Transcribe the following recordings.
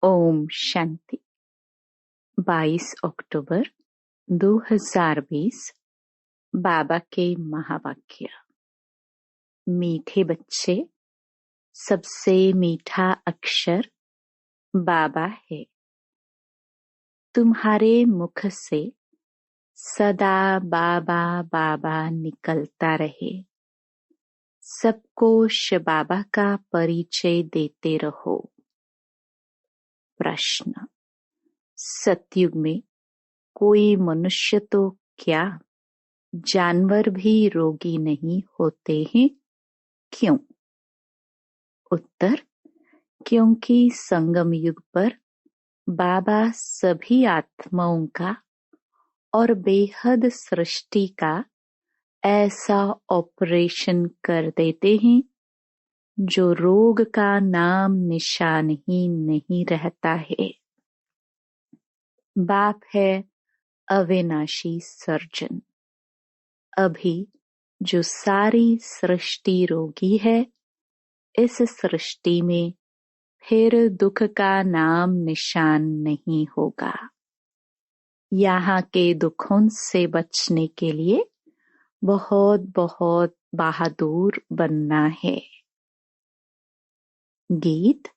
ओम शांति। 22 अक्टूबर 2020। बाबा के महावाक्य। मीठे बच्चे, सबसे मीठा अक्षर बाबा है। तुम्हारे मुख से सदा बाबा बाबा निकलता रहे। सबको शिव बाबा का परिचय देते रहो। प्रश्न। सतयुग में कोई मनुष्य तो क्या, जानवर भी रोगी नहीं होते हैं, क्यों? उत्तर। क्योंकि संगम युग पर बाबा सभी आत्माओं का और बेहद सृष्टि का ऐसा ऑपरेशन कर देते हैं जो रोग का नाम निशान ही नहीं रहता है। बाप है अविनाशी सर्जन। अभी जो सारी सृष्टि रोगी है, इस सृष्टि में फिर दुख का नाम निशान नहीं होगा। यहाँ के दुखों से बचने के लिए बहुत बहुत बहादुर बनना है। गीत।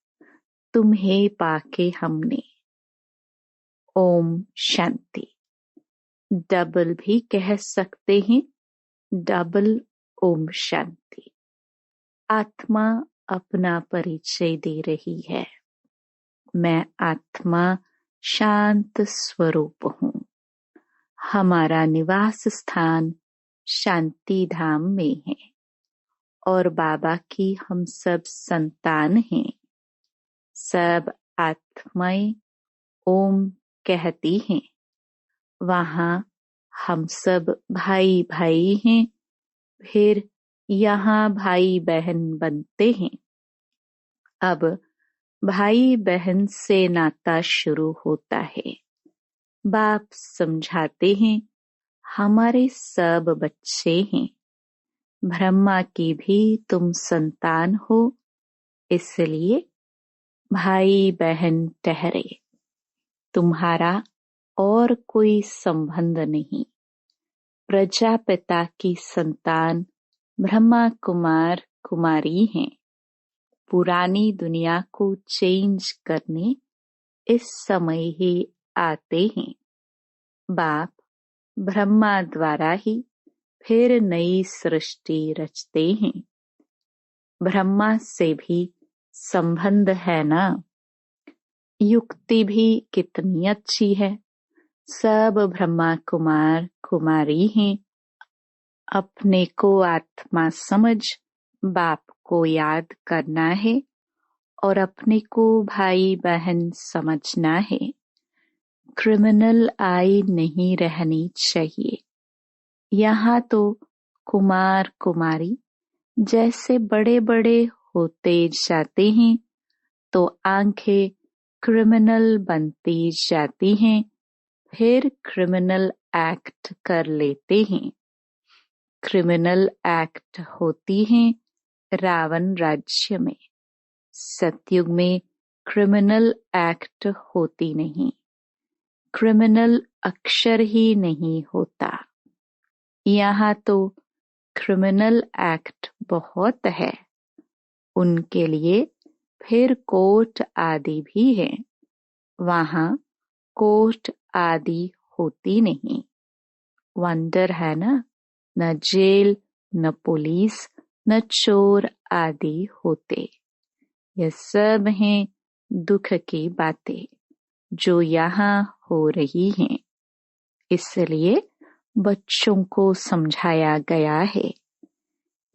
तुम्हें पाके हमने। ओम शांति। डबल भी कह सकते हैं, डबल ओम शांति। आत्मा अपना परिचय दे रही है। मैं आत्मा शांत स्वरूप हूँ। हमारा निवास स्थान शांति धाम में है और बाबा की हम सब संतान हैं। सब आत्माएं ओम कहती हैं। वहाँ हम सब भाई भाई हैं। फिर यहाँ भाई बहन बनते हैं। अब भाई बहन से नाता शुरू होता है। बाप समझाते हैं, हमारे सब बच्चे हैं। ब्रह्मा की भी तुम संतान हो, इसलिए भाई बहन ठहरे। तुम्हारा और कोई संबंध नहीं। प्रजापिता की संतान ब्रह्मा कुमार कुमारी हैं। पुरानी दुनिया को चेंज करने इस समय ही आते हैं। बाप ब्रह्मा द्वारा ही फिर नई सृष्टि रचते हैं। ब्रह्मा से भी संबंध है ना। युक्ति भी कितनी अच्छी है। सब ब्रह्मा कुमार कुमारी हैं। अपने को आत्मा समझ बाप को याद करना है और अपने को भाई बहन समझना है। क्रिमिनल आई नहीं रहनी चाहिए। यहाँ तो कुमार कुमारी जैसे बड़े बड़े होते जाते हैं तो आंखें क्रिमिनल बनती जाती हैं। फिर क्रिमिनल एक्ट कर लेते हैं। क्रिमिनल एक्ट होती हैं रावण राज्य में। सतयुग में क्रिमिनल एक्ट होती नहीं। क्रिमिनल अक्षर ही नहीं होता। यहाँ तो क्रिमिनल एक्ट बहुत है। उनके लिए फिर कोर्ट आदि भी है। वहाँ कोर्ट आदि होती नहीं। वंडर है ना, न जेल न पुलिस न चोर आदि होते। यह सब हैं दुख की बातें जो यहाँ हो रही हैं। इसलिए बच्चों को समझाया गया है,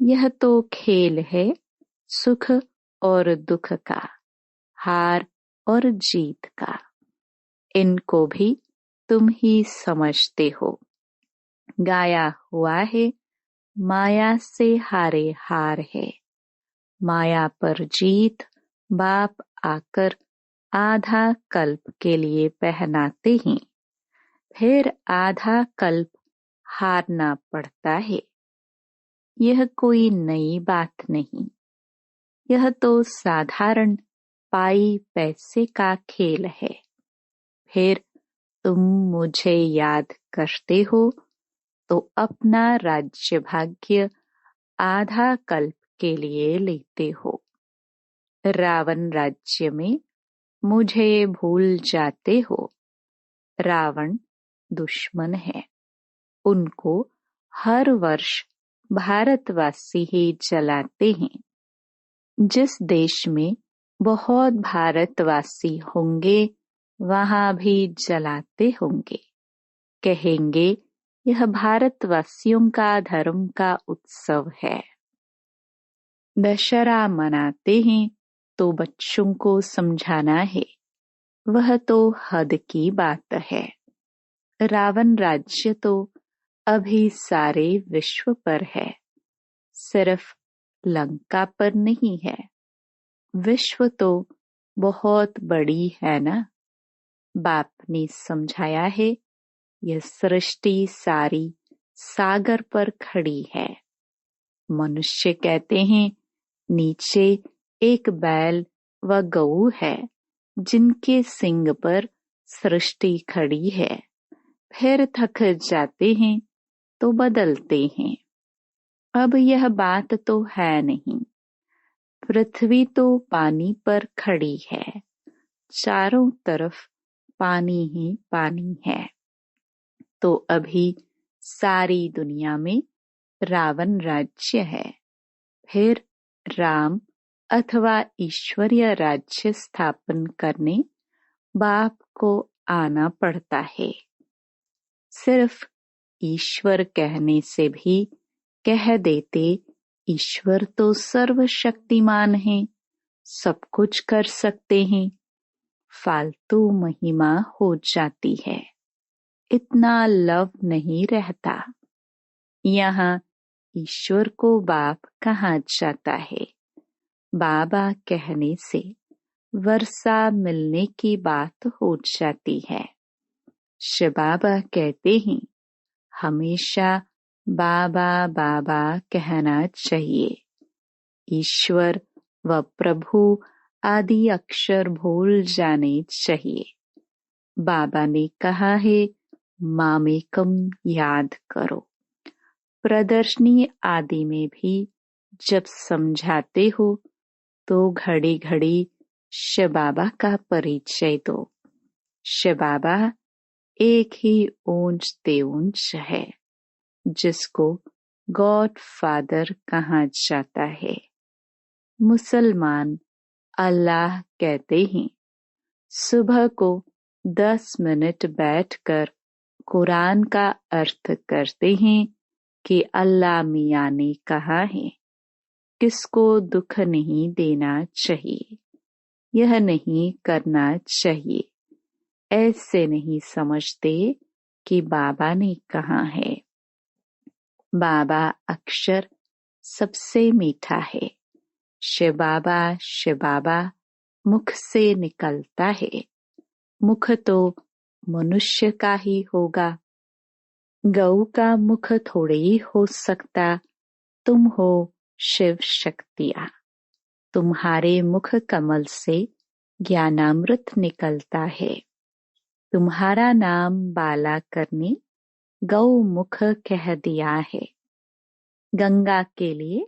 यह तो खेल है सुख और दुख का, हार और जीत का। इनको भी तुम ही समझते हो। गाया हुआ है, माया से हारे हार है। माया पर जीत बाप आकर आधा कल्प के लिए पहनाते हैं। फिर आधा कल्प हारना पड़ता है। यह कोई नई बात नहीं। यह तो साधारण पाई पैसे का खेल है। फिर तुम मुझे याद करते हो तो अपना राज्य भाग्य आधा कल्प के लिए लेते हो। रावण राज्य में मुझे भूल जाते हो। रावण दुश्मन है। उनको हर वर्ष भारतवासी ही जलाते हैं। जिस देश में बहुत भारतवासी होंगे वहां भी जलाते होंगे। कहेंगे यह भारतवासियों का धर्म का उत्सव है। दशहरा मनाते हैं तो बच्चों को समझाना है, वह तो हद की बात है। रावण राज्य तो अभी सारे विश्व पर है, सिर्फ लंका पर नहीं है। विश्व तो बहुत बड़ी है ना। बाप ने समझाया है यह सृष्टि सारी सागर पर खड़ी है। मनुष्य कहते हैं नीचे एक बैल व गऊ है जिनके सिंग पर सृष्टि खड़ी है। फिर थक जाते हैं तो बदलते हैं। अब यह बात तो है नहीं। पृथ्वी तो पानी पर खड़ी है, चारों तरफ पानी ही पानी है। तो अभी सारी दुनिया में रावण राज्य है। फिर राम अथवा ईश्वरीय राज्य स्थापन करने बाप को आना पड़ता है। सिर्फ ईश्वर कहने से भी कह देते ईश्वर तो सर्वशक्तिमान है, सब कुछ कर सकते हैं। फालतू महिमा हो जाती है, इतना लव नहीं रहता। यहाँ ईश्वर को बाप कहा जाता है। बाबा कहने से वर्षा मिलने की बात हो जाती है। शिव बाबा कहते हैं हमेशा बाबा बाबा कहना चाहिए। ईश्वर व प्रभु आदि अक्षर भूल जाने चाहिए। बाबा ने कहा है मामेकम याद करो। प्रदर्शनी आदि में भी जब समझाते हो तो घड़ी घड़ी शिव बाबा का परिचय दो। शिव बाबा एक ही ऊंच तेऊंच है जिसको गॉड फादर कहा जाता है। मुसलमान अल्लाह कहते हैं। सुबह को 10 मिनट बैठकर कुरान का अर्थ करते हैं कि अल्लाह मियां ने कहा है किसको दुख नहीं देना चाहिए, यह नहीं करना चाहिए। ऐसे नहीं समझते कि बाबा ने कहा है। बाबा अक्षर सबसे मीठा है। शिव बाबा मुख से निकलता है। मुख तो मनुष्य का ही होगा। गऊ का मुख थोड़े ही हो सकता। तुम हो शिव शक्तियाँ। तुम्हारे मुख कमल से ज्ञानामृत निकलता है। तुम्हारा नाम बाला करने गौ मुख कह दिया है। गंगा के लिए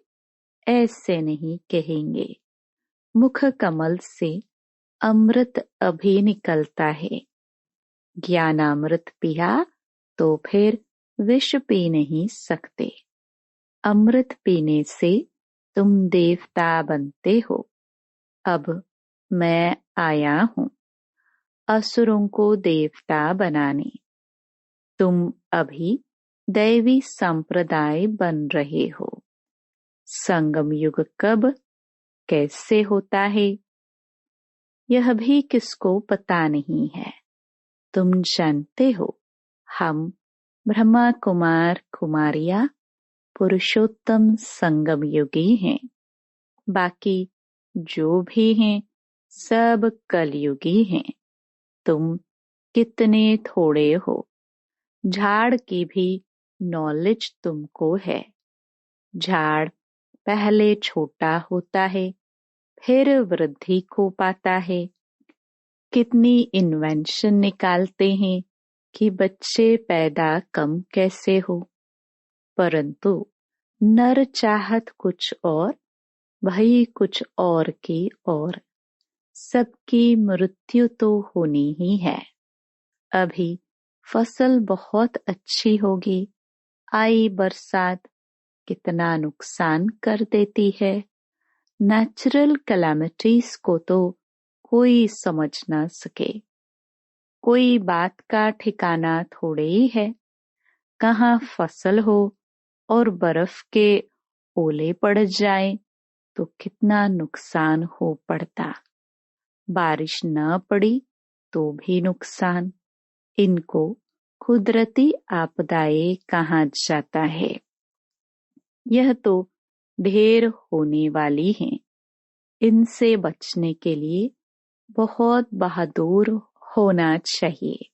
ऐसे नहीं कहेंगे। मुख कमल से अमृत अभी निकलता है। ज्ञानामृत पिया तो फिर विष पी नहीं सकते। अमृत पीने से तुम देवता बनते हो। अब मैं आया हूँ असुरों को देवता बनाने। तुम अभी दैवी संप्रदाय बन रहे हो। संगम युग कब कैसे होता है यह भी किसको पता नहीं है। तुम जानते हो हम ब्रह्मा कुमार कुमारियां पुरुषोत्तम संगम युगी हैं। बाकी जो भी हैं सब कलयुगी हैं। तुम कितने थोड़े हो। झाड़ की भी नॉलेज तुमको है। झाड़ पहले छोटा होता है, फिर वृद्धि को पाता है। कितनी इन्वेंशन निकालते हैं कि बच्चे पैदा कम कैसे हो, परंतु नर चाहत कुछ और, भई कुछ और की और। सबकी मृत्यु तो होनी ही है। अभी फसल बहुत अच्छी होगी, आई बरसात कितना नुकसान कर देती है। नेचुरल कैलामिटीज को तो कोई समझ ना सके। कोई बात का ठिकाना थोड़े ही है। कहाँ फसल हो और बर्फ के ओले पड़ जाए तो कितना नुकसान हो पड़ता। बारिश न पड़ी तो भी नुकसान। इनको कुदरती आपदाएं कहा जाता है। यह तो ढेर होने वाली हैं। इनसे बचने के लिए बहुत बहादुर होना चाहिए।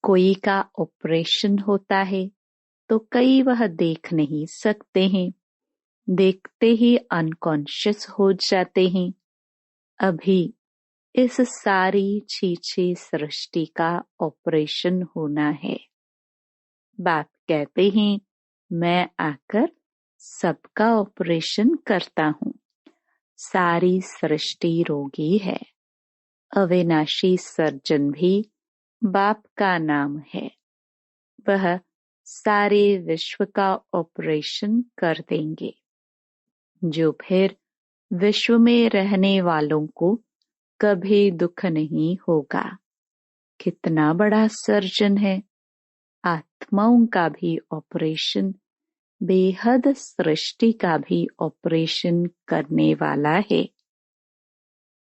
कोई का ऑपरेशन होता है तो कई वह देख नहीं सकते हैं, देखते ही अनकॉन्शियस हो जाते हैं। अभी इस सारी छीछी सृष्टि का ऑपरेशन होना है। बाप कहते हैं मैं आकर सबका ऑपरेशन करता हूँ। सारी सृष्टि रोगी है। अविनाशी सर्जन भी बाप का नाम है। वह सारे विश्व का ऑपरेशन कर देंगे, जो फिर विश्व में रहने वालों को कभी दुख नहीं होगा। कितना बड़ा सर्जन है। आत्माओं का भी ऑपरेशन, बेहद सृष्टि का भी ऑपरेशन करने वाला है।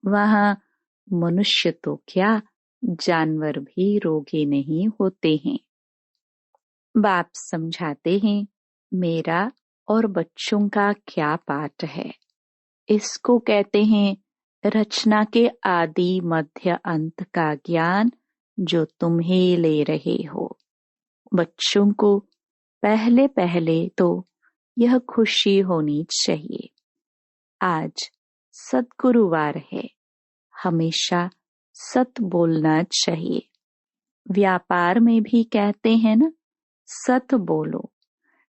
वहाँ मनुष्य तो क्या, जानवर भी रोगी नहीं होते हैं। बाप समझाते हैं मेरा और बच्चों का क्या पाठ है। इसको कहते हैं रचना के आदि मध्य अंत का ज्ञान जो तुम ही ले रहे हो। बच्चों को पहले पहले तो यह खुशी होनी चाहिए। आज सद्गुरुवार है, हमेशा सत बोलना चाहिए। व्यापार में भी कहते हैं ना, सत बोलो,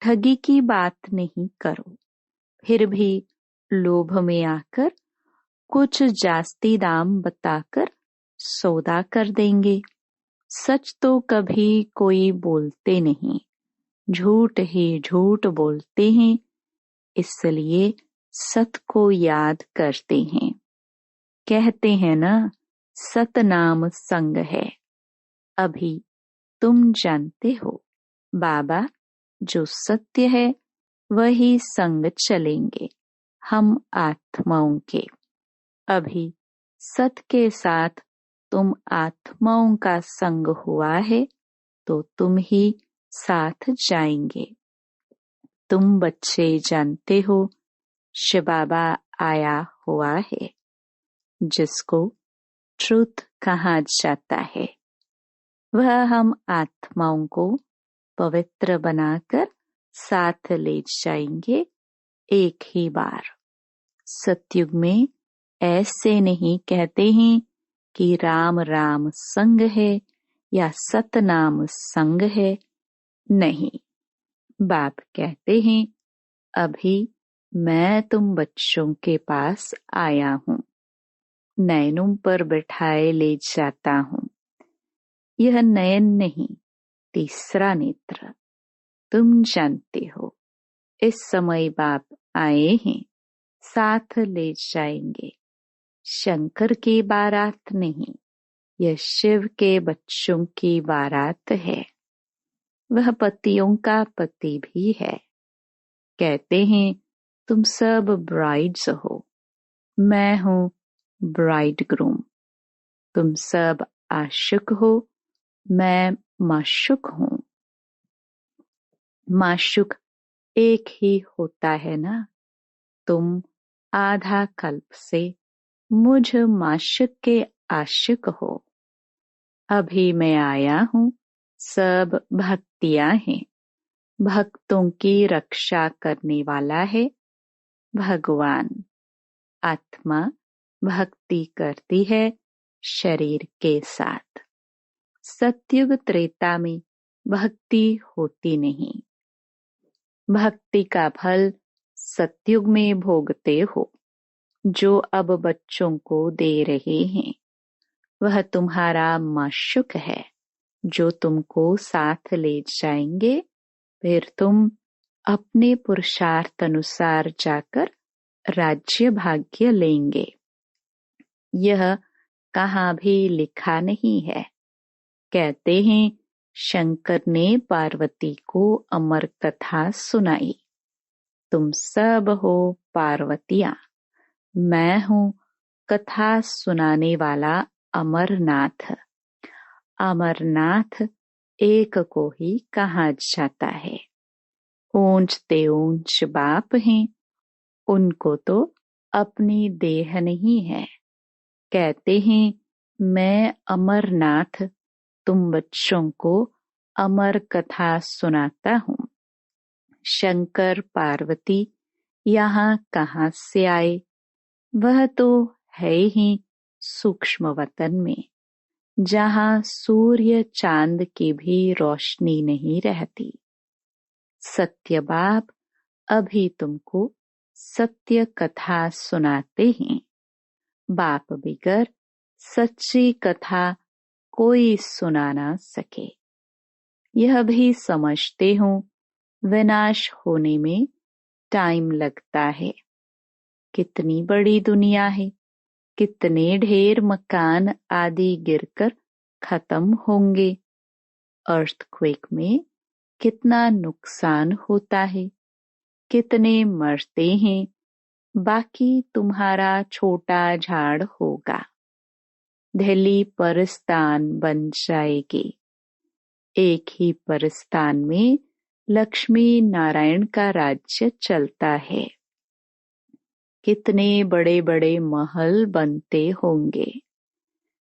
ठगी की बात नहीं करो। फिर भी लोभ में आकर कुछ जास्ती दाम बताकर सौदा कर देंगे। सच तो कभी कोई बोलते नहीं, झूठ ही झूठ बोलते हैं। इसलिए सत को याद करते हैं। कहते हैं ना, सत नाम संग है। अभी तुम जानते हो बाबा जो सत्य है वही संग चलेंगे हम आत्माओं के। अभी सत के साथ तुम आत्माओं का संग हुआ है तो तुम ही साथ जाएंगे। तुम बच्चे जानते हो शिव बाबा आया हुआ है, जिसको ट्रुथ कहा जाता है। वह हम आत्माओं को पवित्र बनाकर साथ ले जाएंगे एक ही बार। सतयुग में ऐसे नहीं कहते हैं कि राम राम संग है या सतनाम संग है। नहीं, बाप कहते हैं अभी मैं तुम बच्चों के पास आया हूँ, नयनों पर बिठाए ले जाता हूँ। यह नयन नहीं, तीसरा नेत्र। तुम जानते हो इस समय बाप आए हैं, साथ ले जाएंगे। शंकर की बारात नहीं, यह शिव के बच्चों की बारात है। वह पतियों का पति भी है। कहते हैं तुम सब ब्राइड्स हो, मैं हूँ ब्राइड ग्रूम। तुम सब आशिक हो, मैं माशुक हूँ। माशुक एक ही होता है ना। तुम आधा कल्प से मुझ माशुक के आशिक हो। अभी मैं आया हूँ, सब भक्तियाँ हैं। भक्तों की रक्षा करने वाला है भगवान। आत्मा भक्ति करती है शरीर के साथ। सतयुग त्रेता में भक्ति होती नहीं। भक्ति का फल सतयुग में भोगते हो। जो अब बच्चों को दे रहे हैं वह तुम्हारा माशुक है, जो तुमको साथ ले जाएंगे। फिर तुम अपने पुरुषार्थ अनुसार जाकर राज्य भाग्य लेंगे। यह कहाँ भी लिखा नहीं है। कहते हैं शंकर ने पार्वती को अमर कथा सुनाई। तुम सब हो पार्वतियां, मैं हूँ कथा सुनाने वाला अमरनाथ। अमरनाथ एक को ही कहा जाता है। ऊंच ते ऊंच बाप हैं, उनको तो अपनी देह नहीं है। कहते हैं मैं अमरनाथ तुम बच्चों को अमर कथा सुनाता हूँ। शंकर पार्वती यहाँ कहाँ से आए? वह तो है ही सूक्ष्म वतन में, जहाँ सूर्य चांद की भी रोशनी नहीं रहती। सत्य बाप अभी तुमको सत्य कथा सुनाते हैं। बाप बिगर सच्ची कथा कोई सुना ना सके। यह भी समझते हो विनाश होने में टाइम लगता है। कितनी बड़ी दुनिया है, कितने ढेर मकान आदि गिरकर खत्म होंगे। अर्थक्वेक में कितना नुकसान होता है, कितने मरते हैं। बाकी तुम्हारा छोटा झाड़ होगा, दिल्ली परस्तान बन जाएगी। एक ही परस्तान में लक्ष्मी नारायण का राज्य चलता है। कितने बड़े बड़े महल बनते होंगे।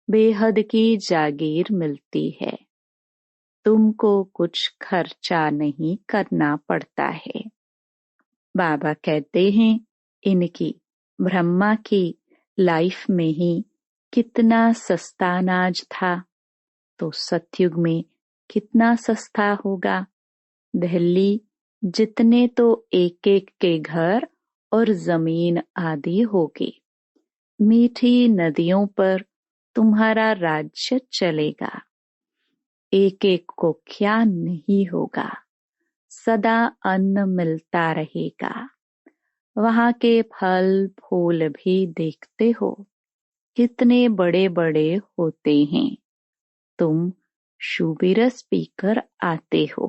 बेहद की जागीर मिलती है। तुमको कुछ खर्चा नहीं करना पड़ता है। बाबा कहते हैं इनकी ब्रह्मा की लाइफ में ही कितना सस्ता अनाज था, तो सतयुग में कितना सस्ता होगा। दिल्ली जितने तो एक एक के घर और जमीन आदि होगी। मीठी नदियों पर तुम्हारा राज्य चलेगा। एक एक को क्या नहीं होगा, सदा अन्न मिलता रहेगा। वहाँ के फल फूल भी देखते हो, कितने बड़े बड़े होते हैं। तुम शूबिरस पीकर आते हो।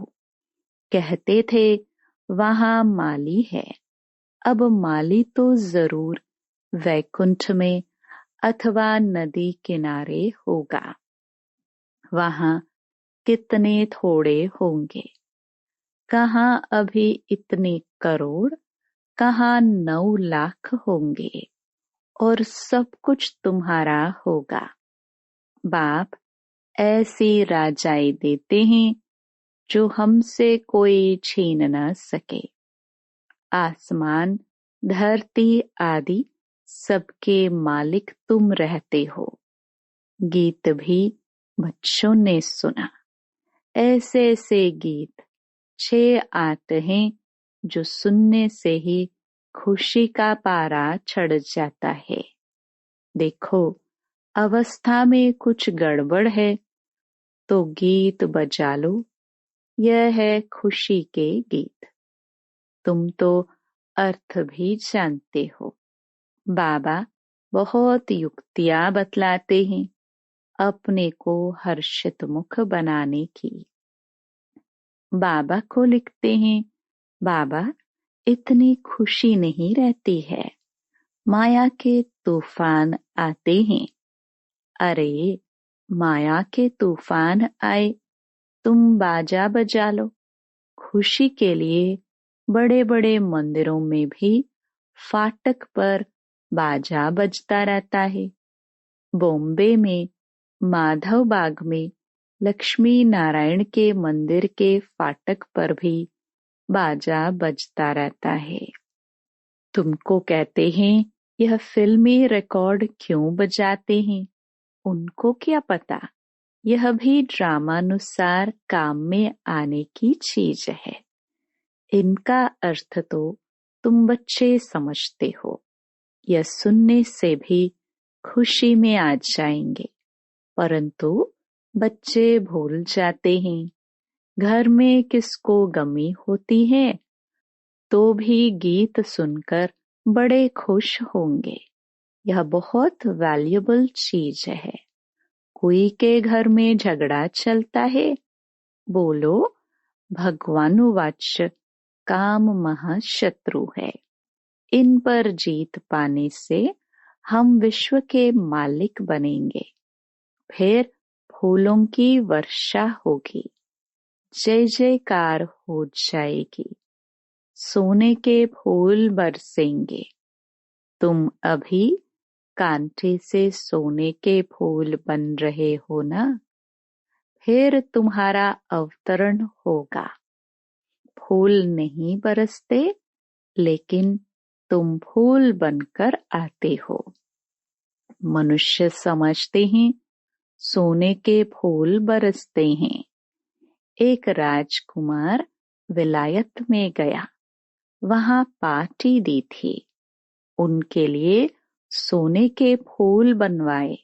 कहते थे वहाँ माली है। अब माली तो जरूर वैकुंठ में अथवा नदी किनारे होगा। वहाँ कितने थोड़े होंगे। कहाँ अभी इतने करोड़, कहाँ 9 लाख होंगे और सब कुछ तुम्हारा होगा। बाप ऐसी राजाएं देते हैं जो हमसे कोई छीन न सके। आसमान धरती आदि सबके मालिक तुम रहते हो। गीत भी बच्चों ने सुना। ऐसे ऐसे गीत 6 आते हैं जो सुनने से ही खुशी का पारा चढ़ जाता है। देखो अवस्था में कुछ गड़बड़ है तो गीत बजा लो। यह है खुशी के गीत। तुम तो अर्थ भी जानते हो। बाबा बहुत युक्तियां बतलाते हैं अपने को हर्षित मुख बनाने की। बाबा को लिखते हैं, बाबा इतनी खुशी नहीं रहती है, माया के तूफान आते हैं। अरे माया के तूफान आए, तुम बाजा बजा लो। खुशी के लिए बड़े बड़े मंदिरों में भी फाटक पर बाजा बजता रहता है। बॉम्बे में माधव बाग में लक्ष्मी नारायण के मंदिर के फाटक पर भी बाजा बजता रहता है। तुमको कहते हैं यह फिल्मी रिकॉर्ड क्यों बजाते हैं, उनको क्या पता। यह भी ड्रामानुसार काम में आने की चीज है। इनका अर्थ तो तुम बच्चे समझते हो। यह सुनने से भी खुशी में आ जाएंगे, परंतु बच्चे भूल जाते हैं। घर में किसको गमी होती है तो भी गीत सुनकर बड़े खुश होंगे। यह बहुत वैल्यूएबल चीज है। कोई के घर में झगड़ा चलता है, बोलो भगवानुवाच काम महाशत्रु है। इन पर जीत पाने से हम विश्व के मालिक बनेंगे। फिर फूलों की वर्षा होगी, जय जयकार हो जाएगी, सोने के फूल बरसेंगे। तुम अभी कांटे से सोने के फूल बन रहे हो ना। फिर तुम्हारा अवतरण होगा। फूल नहीं बरसते, लेकिन तुम फूल बनकर आते हो। मनुष्य समझते हैं सोने के फूल बरसते हैं। एक राजकुमार विलायत में गया, वहां पार्टी दी थी। उनके लिए सोने के फूल बनवाए,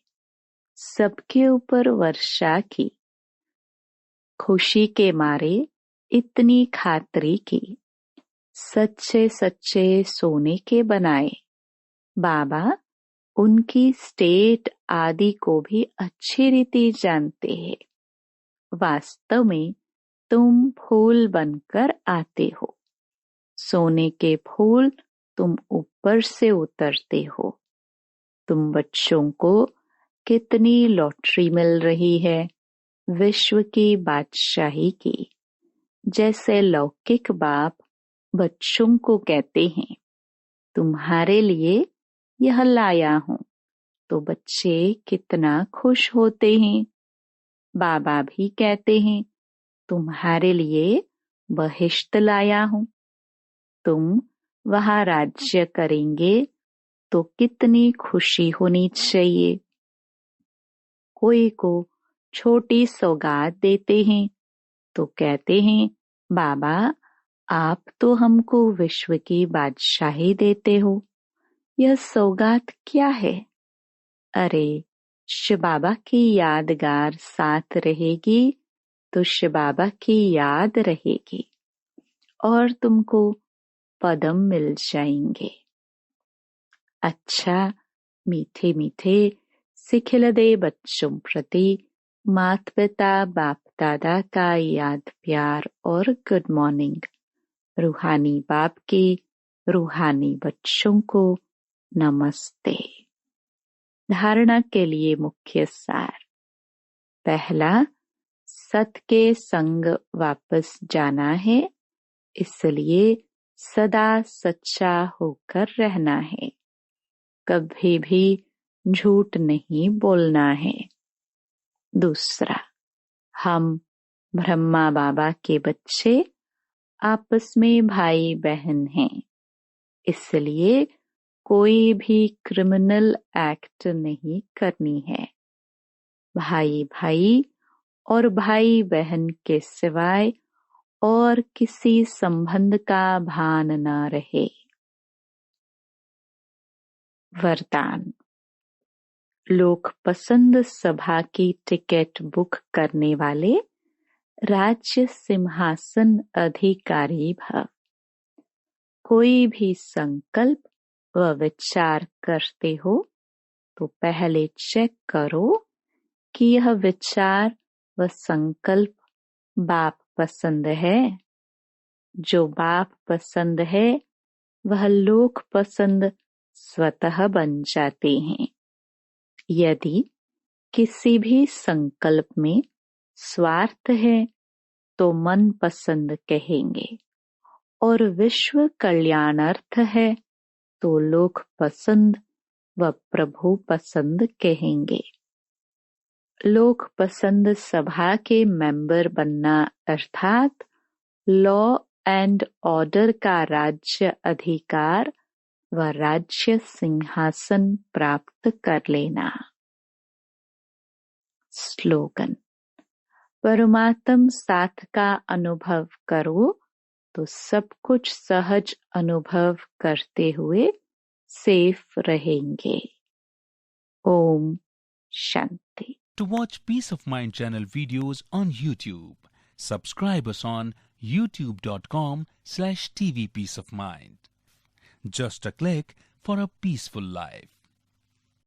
सबके ऊपर वर्षा की। खुशी के मारे इतनी खातरी की, सच्चे सच्चे सोने के बनाए। बाबा उनकी स्टेट आदि को भी अच्छी रीति जानते हैं। वास्तव में तुम फूल बनकर आते हो। सोने के फूल तुम ऊपर से उतरते हो। तुम बच्चों को कितनी लॉटरी मिल रही है, विश्व की बादशाही की। जैसे लौकिक बाप बच्चों को कहते हैं, तुम्हारे लिए यह लाया हूं, तो बच्चे कितना खुश होते हैं। बाबा भी कहते हैं, तुम्हारे लिए बहिश्त लाया हूं, तुम वहां राज्य करेंगे तो कितनी खुशी होनी चाहिए। कोई को छोटी सौगात देते हैं तो कहते हैं, बाबा आप तो हमको विश्व की बादशाही देते हो, यह सौगात क्या है। अरे शिव बाबा की यादगार साथ रहेगी तो शिव बाबा की याद रहेगी और तुमको पदम मिल जाएंगे। अच्छा मीठे मीठे सिखिलदे बच्चों प्रति माता पिता बाप दादा का याद प्यार और गुड मॉर्निंग। रूहानी बाप के रूहानी बच्चों को नमस्ते। धारणा के लिए मुख्य सार। पहला, सत के संग वापस जाना है, इसलिए सदा सच्चा होकर रहना है। कभी भी झूठ नहीं बोलना है। दूसरा, हम ब्रह्मा बाबा के बच्चे आपस में भाई बहन हैं, इसलिए कोई भी क्रिमिनल एक्ट नहीं करनी है। भाई भाई और भाई बहन के सिवाय और किसी संबंध का भान न रहे। वरदान। लोक पसंद सभा की टिकट बुक करने वाले राज्य सिंहासन अधिकारी भव। कोई भी संकल्प व विचार करते हो तो पहले चेक करो कि यह विचार व संकल्प बाप पसंद है। जो बाप पसंद है वह लोक पसंद स्वतः बन जाते हैं। यदि किसी भी संकल्प में स्वार्थ है तो मन पसंद कहेंगे, और विश्व कल्याणार्थ है तो लोक पसंद व प्रभु पसंद कहेंगे। लोक पसंद सभा के मेंबर बनना अर्थात लॉ एंड ऑर्डर का राज्य अधिकार व राज्य सिंहासन प्राप्त कर लेना। स्लोगन: परमात्म साथ का अनुभव करो तो सब कुछ सहज अनुभव करते हुए सेफ रहेंगे। Om Shanti. To watch Peace of Mind channel videos on YouTube, subscribe us on youtube.com/tvpeaceofmind. Just a click for a peaceful life.